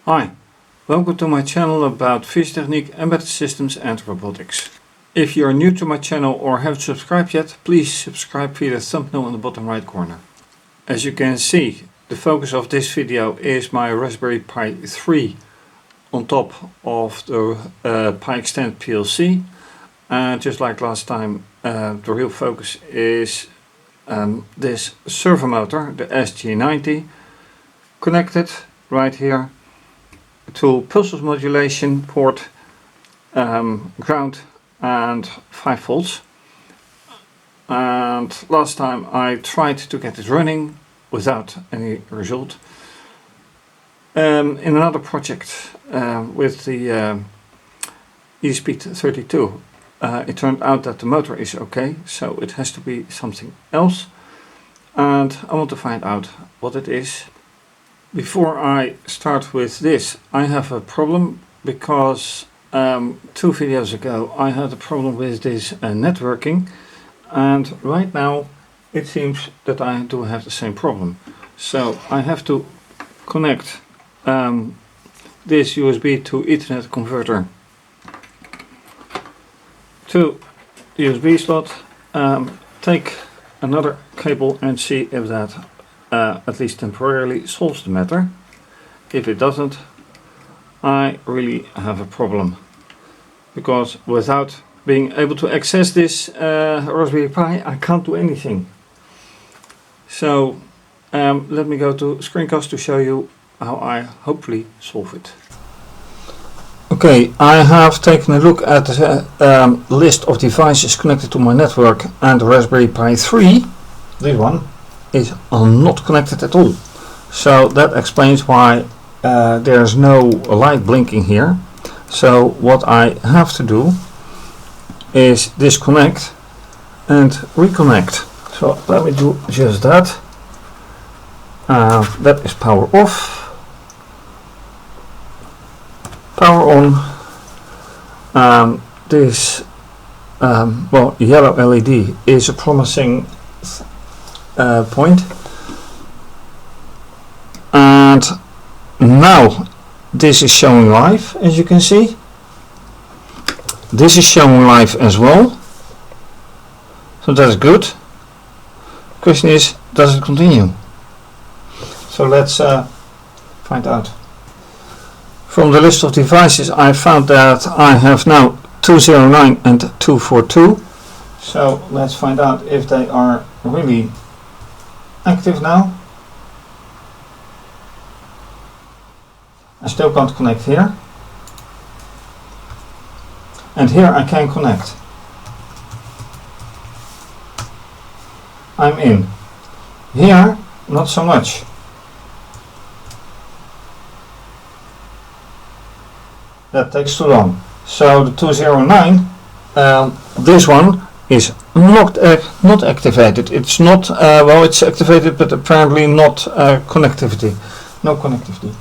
Hi, welcome to my channel about physiotechnique, embedded systems and robotics. If you are new to my channel or haven't subscribed yet, please subscribe via the thumbnail in the bottom right corner. As you can see, the focus of this video is my Raspberry Pi 3 on top of the PiXtend PLC. And just like last time, the real focus is this servomotor, the SG90, connected right here to pulse modulation port, ground and 5 volts. And last time I tried to get it running without any result. In another project with the ESP32, it turned out that the motor is okay, so it has to be something else, and I want to find out what it is. Before I start with this, I have a problem because 2 videos ago I had a problem with this networking, and right now it seems that I do have the same problem. So I have to connect this USB to Ethernet converter to the USB slot, take another cable and see if that at least temporarily solves the matter. If it doesn't, I really have a problem, because without being able to access this Raspberry Pi, I can't do anything. So let me go to screencast to show you how I hopefully solve it. Okay, I have taken a look at the list of devices connected to my network, and the Raspberry Pi 3, this one, is not connected at all. So that explains why there's no light blinking here. So what I have to do is disconnect and reconnect. So let me do just that. That is power off. Power on. This yellow LED is a promising point, and now this is showing live. As you can see, this is showing live as well, so that's good. Question is, does it continue? So let's find out. From the list of devices, I found that I have now 209 and 242. So let's find out if they are really active now. I still can't connect here. And here I can connect. I'm in. Here, not so much. That takes too long. So the 209, this one is not activated. It's not, well, it's activated, but apparently not connectivity. No connectivity.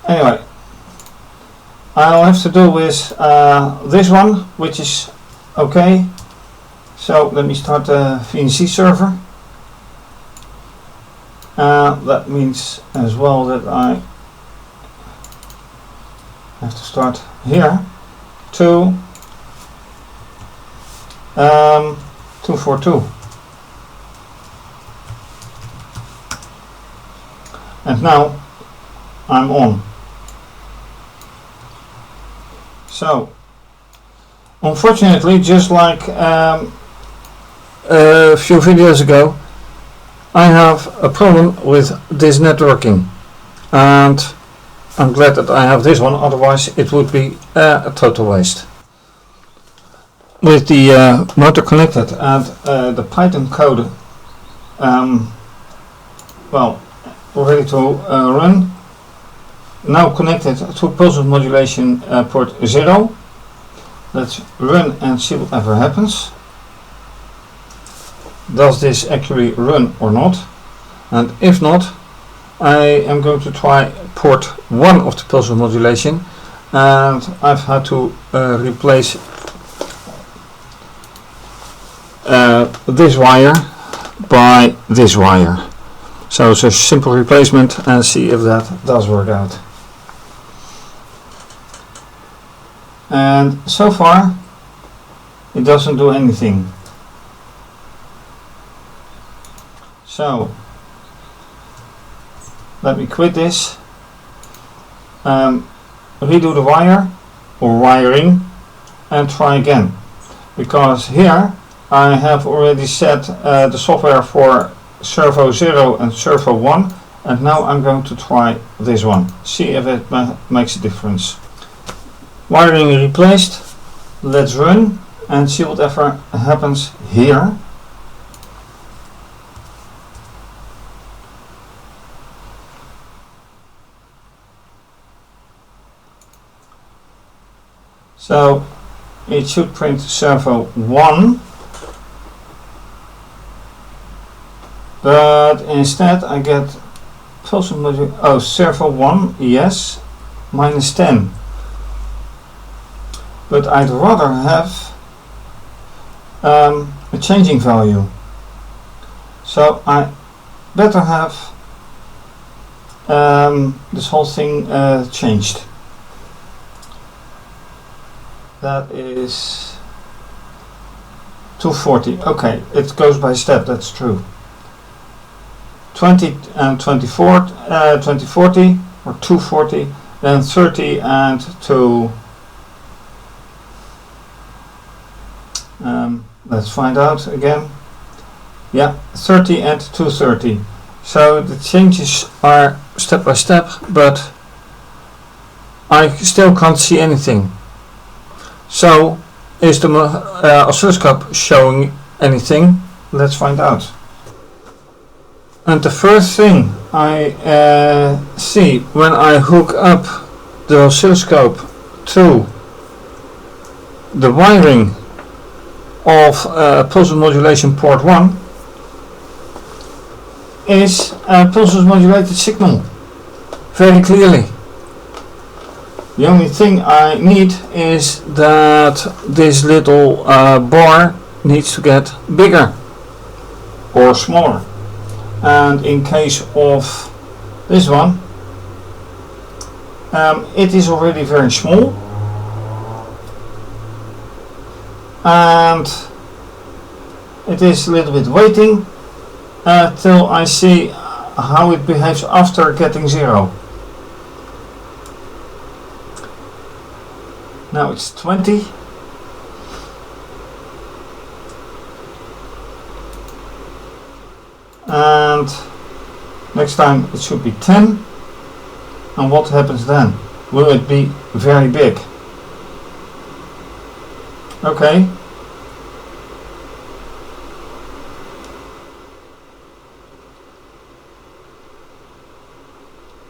Anyway, I'll have to do with this one, which is okay. So let me start the VNC server. That means as well that I have to start here to 242, and now I'm on. So unfortunately, just like a few videos ago, I have a problem with this networking, and I'm glad that I have this one, otherwise it would be a total waste. With the motor connected and the Python code ready to run, now connected to pulse modulation port 0. Let's run and see whatever happens. Does this actually run or not? And if not, I am going to try port 1 of the pulse modulation, and I've had to replace this wire by this wire. So it's a simple replacement and see if that does work out. And so far it doesn't do anything. So let me quit this, redo the wire or wiring and try again, because here I have already set the software for servo 0 and servo 1, and now I'm going to try this one, see if it makes a difference. Wiring replaced, let's run and see whatever happens here. So it should print servo 1, but instead I get pulse module, oh, servo 1, yes, -10. But I'd rather have a changing value. So I better have this whole thing changed. That is 240. Okay, it goes by step, that's true. 20 and 2040 or 240, then 30 and 2. Let's find out again. Yeah, 30 and 230. So the changes are step by step, but I still can't see anything. So is the oscilloscope showing anything? Let's find out. And the first thing I see when I hook up the oscilloscope to the wiring of pulse modulation port 1 is a pulse modulated signal, very clearly. The only thing I need is that this little bar needs to get bigger or smaller, and in case of this one it is already very small, and it is a little bit waiting till I see how it behaves after getting 0. Now it's 20. And next time it should be 10. And what happens then? Will it be very big? Okay.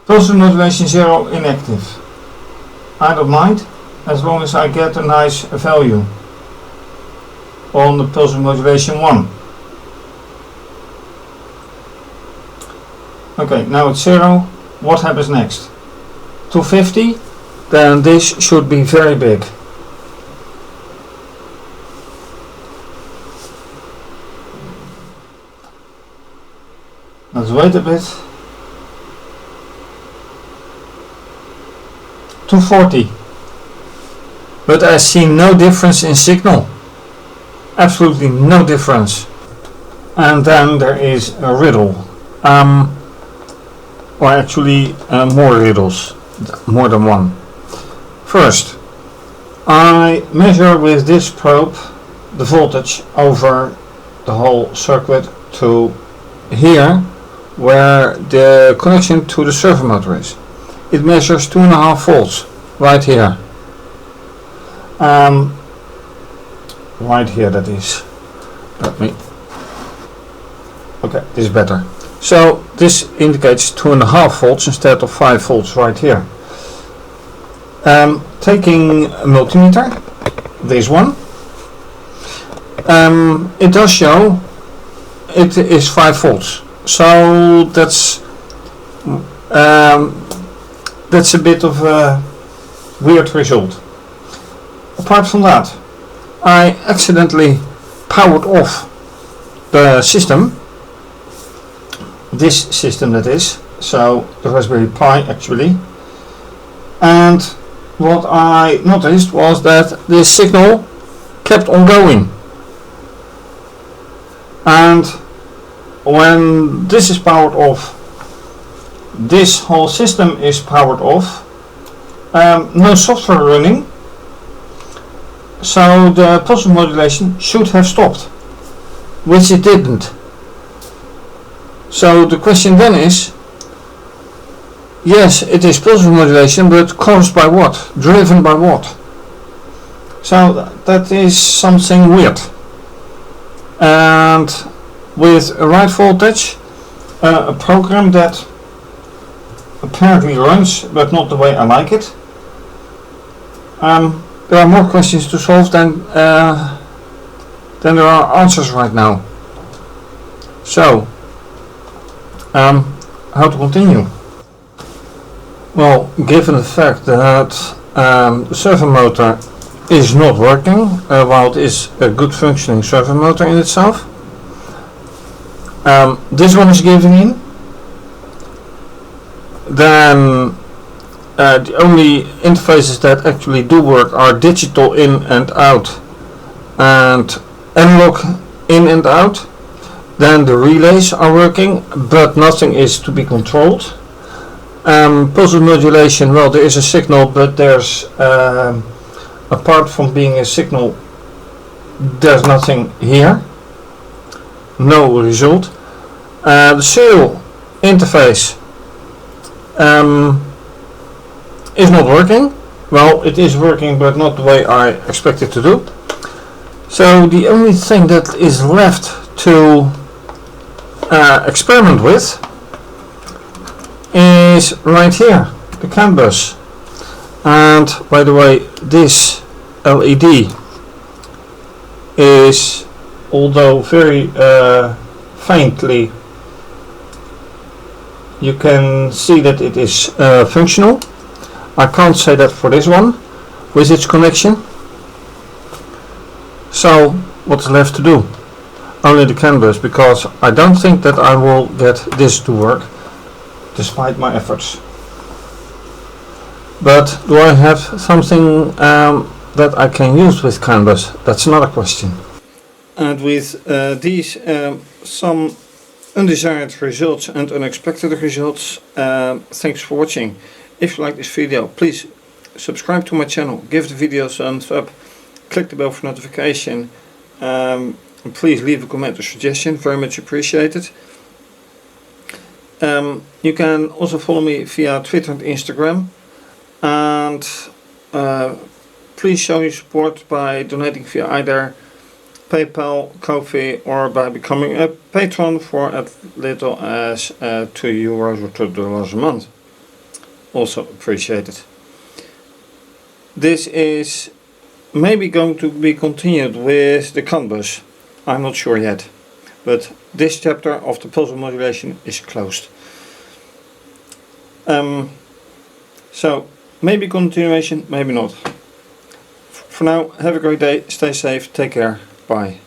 Pulse modulation 0 inactive. I don't mind, as long as I get a nice value on the pulse modulation 1. Okay, now it's 0. What happens next? 250, then this should be very big. Let's wait a bit. 240. But I see no difference in signal. Absolutely no difference. And then there is a riddle. Or actually more riddles. More than one. First, I measure with this probe the voltage over the whole circuit to here, where the connection to the servomotor is. It measures 2.5 volts right here. Right here, that is. Let me. Okay, this is better. So this indicates 2.5 volts instead of 5 volts right here. Taking a multimeter, this one, it does show it is 5 volts. So that's a bit of a weird result. Apart from that, I accidentally powered off the system this system that is, so the Raspberry Pi actually. And what I noticed was that this signal kept on going, and when this is powered off, this whole system is powered off, no software running, so the pulse modulation should have stopped, which it didn't. So the question then is, yes, it is pulse modulation, but caused by what? Driven by what? So that is something weird. And with a right voltage, a program that apparently runs, but not the way I like it, there are more questions to solve than there are answers right now. So, how to continue? Well, given the fact that the servo motor is not working, while it is a good functioning servo motor in itself, this one is giving in. Then the only interfaces that actually do work are digital in and out and analog in and out. Then the relays are working, but nothing is to be controlled. Pulse modulation, well, there is a signal, but there's apart from being a signal, there's nothing here, no result. The serial interface is not working. Well, it is working, but not the way I expect it to do. So the only thing that is left to experiment with is right here, the CAN bus. And by the way, this LED is, although very faintly, you can see that it is functional. I can't say that for this one with its connection. So what's left to do? Only the CAN bus, because I don't think that I will get this to work despite my efforts. But do I have something that I can use with CAN bus? That's another question. And with these some undesired results and unexpected results, thanks for watching. If you like this video, please subscribe to my channel, give the video a thumbs up, click the bell for notification, and please leave a comment or suggestion, very much appreciated. You can also follow me via Twitter and Instagram, and please show your support by donating via either PayPal, Ko-fi, or by becoming a patron for as little as €2 or $2 a month. Also appreciated. This is maybe going to be continued with the CAN bus. I'm not sure yet, but this chapter of the pulse modulation is closed. So maybe continuation, maybe not. For now, have a great day, stay safe, take care, bye.